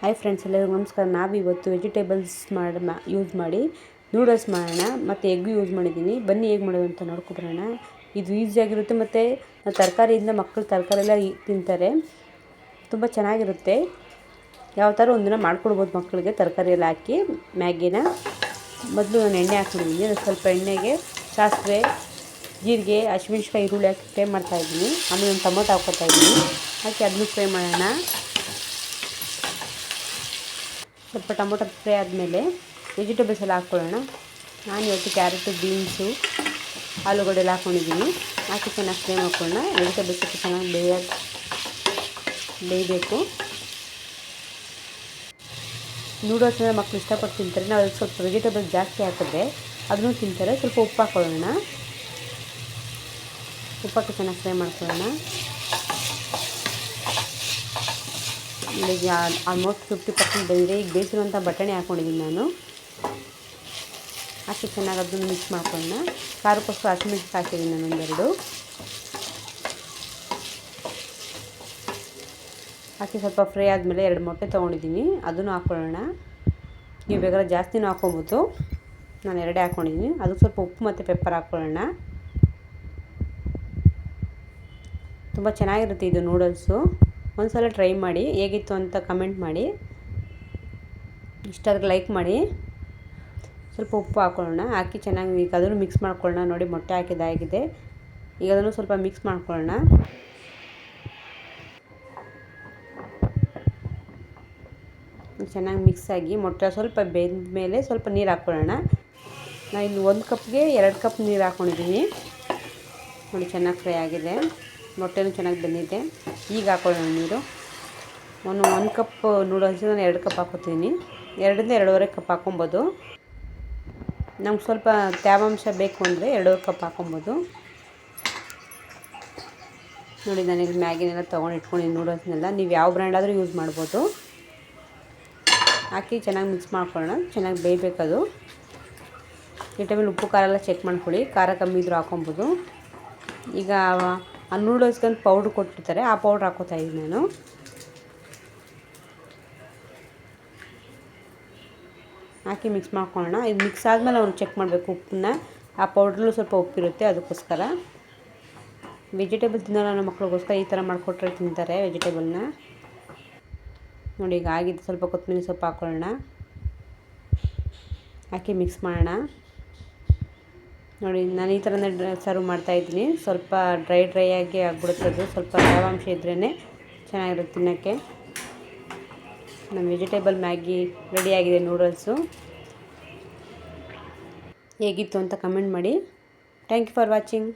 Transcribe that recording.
Hi friends, ಎಲ್ಲರಿಗೂ ನಮಸ್ಕಾರ. ನಾವಿವತ್ತು ವೆಜಿಟೇಬಲ್ಸ್ ಯೂಸ್ ಮಾಡಿ ನೂಡಲ್ಸ್ ಮಾಡೋಣ. ಮತ್ತು ಎಗ್ಗು ಯೂಸ್ ಮಾಡಿದ್ದೀನಿ. ಬನ್ನಿ ಹೇಗೆ ಮಾಡೋದು ಅಂತ ನೋಡ್ಕೊಬರೋಣ. ಇದು ಈಸಿಯಾಗಿರುತ್ತೆ ಮತ್ತು ತರಕಾರಿಯಿಂದ ಮಕ್ಕಳು ತರಕಾರಿ ಎಲ್ಲ ತಿಂತಾರೆ. ತುಂಬ ಚೆನ್ನಾಗಿರುತ್ತೆ. ಯಾವ ಥರ ಒಂದಿನ ಮಾಡ್ಕೊಡ್ಬೋದು ಮಕ್ಕಳಿಗೆ ತರಕಾರಿ ಎಲ್ಲ ಹಾಕಿ ಮ್ಯಾಗಿನ. ಮೊದಲು ನಾನು ಎಣ್ಣೆ ಹಾಕ್ಕೊಂಡಿದ್ದೀನಿ. ಅದು ಸ್ವಲ್ಪ ಎಣ್ಣೆಗೆ ಸಾಸಿವೆ, ಜೀರಿಗೆ, ಹಸಿಮೆಣ್ಸಿಕಾಯಿ, ಈರುಳ್ಳಿ ಹಾಕಿ ಫ್ರೈ ಮಾಡ್ತಾಯಿದ್ದೀನಿ. ಆಮೇಲೆ ಒಂದು ಟೊಮೊಟೊ ಹಾಕ್ಕೊತಾಯಿದ್ದೀನಿ. ಹಾಕಿ ಅದನ್ನು ಫ್ರೈ ಮಾಡೋಣ. ಸ್ವಲ್ಪ ಟೊಮೊಟೊ ಫ್ರೈ ಆದಮೇಲೆ ವೆಜಿಟೇಬಲ್ಸ್ ಎಲ್ಲ ಹಾಕ್ಕೊಳ್ಳೋಣ. ನಾನು ಇವತ್ತು ಕ್ಯಾರೆಟು, ಬೀನ್ಸು, ಆಲೂಗಡ್ಡೆ ಎಲ್ಲ ಹಾಕ್ಕೊಂಡಿದ್ದೀನಿ. ಹಾಕಿ ಚೆನ್ನಾಗಿ ಫ್ರೈ ಮಾಡ್ಕೊಳ್ಳೋಣ. ವೆಜಿಟೇಬಲ್ಸ್ ಸ್ವಲ್ಪ ಚೆನ್ನಾಗಿ ಬೇಯಬೇಕು. ನೂಡಲ್ಸ್ ಅಂದರೆ ಮಕ್ಕಳು ಇಷ್ಟಪಟ್ಟು ತಿಂತಾರೆ. ನಾವು ಅದಕ್ಕೆ ಸ್ವಲ್ಪ ವೆಜಿಟೇಬಲ್ಸ್ ಜಾಸ್ತಿ ಹಾಕಿದ್ರೆ ಅದನ್ನು ತಿಂತಾರೆ. ಸ್ವಲ್ಪ ಉಪ್ಪು ಹಾಕ್ಕೊಳ್ಳೋಣ. ಉಪ್ಪು ಚೆನ್ನಾಗಿ ಫ್ರೈ ಮಾಡ್ಕೊಳ್ಳೋಣ. ಈಗ ಆಲ್ಮೋಸ್ಟ್ 50% ಬಂದಿದೆ. ಈಗ ಬೇಯಿಸಿರುವಂಥ ಬಟಾಣಿ ಹಾಕ್ಕೊಂಡಿದ್ದೀನಿ ನಾನು. ಹಾಕಿ ಚೆನ್ನಾಗಿ ಅದನ್ನು ಮಿಕ್ಸ್ ಮಾಡ್ಕೊಳ್ಳೋಣ. ಖಾರಕ್ಕೋಸ್ಕರ ಹಸಿಮೆಣ್ಸಿನ್ಕಾಯಿ ಹಾಕಿದ್ದೀನಿ ನಾನು ಒಂದೆರಡು. ಹಾಕಿ ಸ್ವಲ್ಪ ಫ್ರೈ ಆದಮೇಲೆ 2 ಮೊಟ್ಟೆ ತೊಗೊಂಡಿದ್ದೀನಿ, ಅದನ್ನು ಹಾಕ್ಕೊಳ್ಳೋಣ. ನೀವು ಬೇಕಾದ್ರೆ ಜಾಸ್ತಿನೂ ಹಾಕ್ಕೊಬೋದು. ನಾನು 2 ಹಾಕ್ಕೊಂಡಿದ್ದೀನಿ. ಅದಕ್ಕೆ ಸ್ವಲ್ಪ ಉಪ್ಪು ಮತ್ತು ಪೆಪ್ಪರ್ ಹಾಕ್ಕೊಳ್ಳೋಣ. ತುಂಬ ಚೆನ್ನಾಗಿರುತ್ತೆ ಇದು ನೂಡಲ್ಸು. ಒಂದು ಸಲ ಟ್ರೈ ಮಾಡಿ, ಹೇಗಿತ್ತು ಅಂತ ಕಮೆಂಟ್ ಮಾಡಿ. ಇಷ್ಟ ಆದರೆ ಲೈಕ್ ಮಾಡಿ. ಸ್ವಲ್ಪ ಉಪ್ಪು ಹಾಕ್ಕೊಳ್ಳೋಣ. ಹಾಕಿ ಚೆನ್ನಾಗಿ ಈಗ ಅದನ್ನು ಮಿಕ್ಸ್ ಮಾಡ್ಕೊಳ್ಳೋಣ. ನೋಡಿ, ಮೊಟ್ಟೆ ಹಾಕಿದ್ದಾಗಿದೆ. ಈಗ ಅದನ್ನು ಸ್ವಲ್ಪ ಮಿಕ್ಸ್ ಮಾಡ್ಕೊಳ್ಳೋಣ. ಚೆನ್ನಾಗಿ ಮಿಕ್ಸ್ ಆಗಿ ಮೊಟ್ಟೆ ಸ್ವಲ್ಪ ಬೆಂದ ಮೇಲೆ ಸ್ವಲ್ಪ ನೀರು ಹಾಕ್ಕೊಳ್ಳೋಣ. ನಾನು ಇಲ್ಲಿ 1 ಕಪ್ಗೆ 2 ಕಪ್ ನೀರು ಹಾಕ್ಕೊಂಡಿದ್ದೀನಿ. ನೋಡಿ, ಚೆನ್ನಾಗಿ ಫ್ರೈ ಆಗಿದೆ. ಮೊಟ್ಟೆನೂ ಚೆನ್ನಾಗಿ ಬೆಂದಿದೆ. ಈಗ ಹಾಕ್ಕೊಳ್ಳೋಣ ನೀರು. 1 ಕಪ್ ನೂಡಲ್ಸ್ ನಾನು 2 ಕಪ್ ಹಾಕ್ಕೊತೀನಿ. 2 ರಿಂದ 2.5 ಕಪ್ ಹಾಕ್ಕೊಬೋದು. ನಮ್ಗೆ ಸ್ವಲ್ಪ ತೇವಾಂಶ ಬೇಕು ಅಂದರೆ 2.5 ಕಪ್ ಹಾಕ್ಕೊಬೋದು. ನೋಡಿ, ನಾನೀಗ ಮ್ಯಾಗಿನೆಲ್ಲ ತೊಗೊಂಡು ಇಟ್ಕೊಂಡಿದ್ದೀನಿ ನೂಡಲ್ಸ್ನೆಲ್ಲ. ನೀವು ಯಾವ ಬ್ರ್ಯಾಂಡ್ ಆದರೂ ಯೂಸ್ ಮಾಡ್ಬೋದು. ಹಾಕಿ ಚೆನ್ನಾಗಿ ಮಿಕ್ಸ್ ಮಾಡ್ಕೊಳ್ಳೋಣ. ಚೆನ್ನಾಗಿ ಬೇಯಬೇಕದು. ಈ ಟೈಮಲ್ಲಿ ಉಪ್ಪು ಖಾರ ಎಲ್ಲ ಚೆಕ್ ಮಾಡ್ಕೊಳ್ಳಿ. ಖಾರ ಕಮ್ಮಿ ಇದ್ರೂ ಹಾಕ್ಕೊಬೋದು. ಈಗ ಆ ನೂಡಲ್ಸ್ಗಂತ ಪೌಡ್ರ್ ಕೊಟ್ಟಿರ್ತಾರೆ, ಆ ಪೌಡ್ರ್ ಹಾಕ್ಕೋತಾ ಇದ್ದೀನಿ ನಾನು. ಹಾಕಿ ಮಿಕ್ಸ್ ಮಾಡ್ಕೊಳ್ಳೋಣ. ಇದು ಮಿಕ್ಸ್ ಆದಮೇಲೆ ಅವ್ರು ಚೆಕ್ ಮಾಡಬೇಕು ಉಪ್ಪನ್ನ. ಆ ಪೌಡ್ರಲ್ಲೂ ಸ್ವಲ್ಪ ಉಪ್ಪಿರುತ್ತೆ, ಅದಕ್ಕೋಸ್ಕರ. ವೆಜಿಟೇಬಲ್ ತಿನ್ನೋಲ್ಲ ನಮ್ಮ ಮಕ್ಳಿಗೋಸ್ಕರ ಈ ಥರ ಮಾಡಿಕೊಟ್ರೆ ತಿಂತಾರೆ ವೆಜಿಟೇಬಲ್ನ. ನೋಡಿ, ಈಗ ಆಗಿದೆ. ಸ್ವಲ್ಪ ಕೊತ್ತಂಬರಿ ಸೊಪ್ಪು ಹಾಕ್ಕೊಳ್ಳೋಣ. ಹಾಕಿ ಮಿಕ್ಸ್ ಮಾಡೋಣ. ನೋಡಿ, ನಾನು ಈ ಥರನೇ ಸರ್ವ್ ಮಾಡ್ತಾಯಿದ್ದೀನಿ. ಸ್ವಲ್ಪ ಡ್ರೈ ಆಗಿ ಆಗ್ಬಿಡುತ್ತೆ. ಅದು ಸ್ವಲ್ಪ ತೇವಾಂಶ ಇದ್ರೇ ಚೆನ್ನಾಗಿರುತ್ತೆ ತಿನ್ನೋಕ್ಕೆ. ನಮ್ಮ ವೆಜಿಟೇಬಲ್ ಮ್ಯಾಗಿ ರೆಡಿಯಾಗಿದೆ ನೂಡಲ್ಸು. ಹೇಗಿತ್ತು ಅಂತ ಕಮೆಂಟ್ ಮಾಡಿ. Thank you for watching.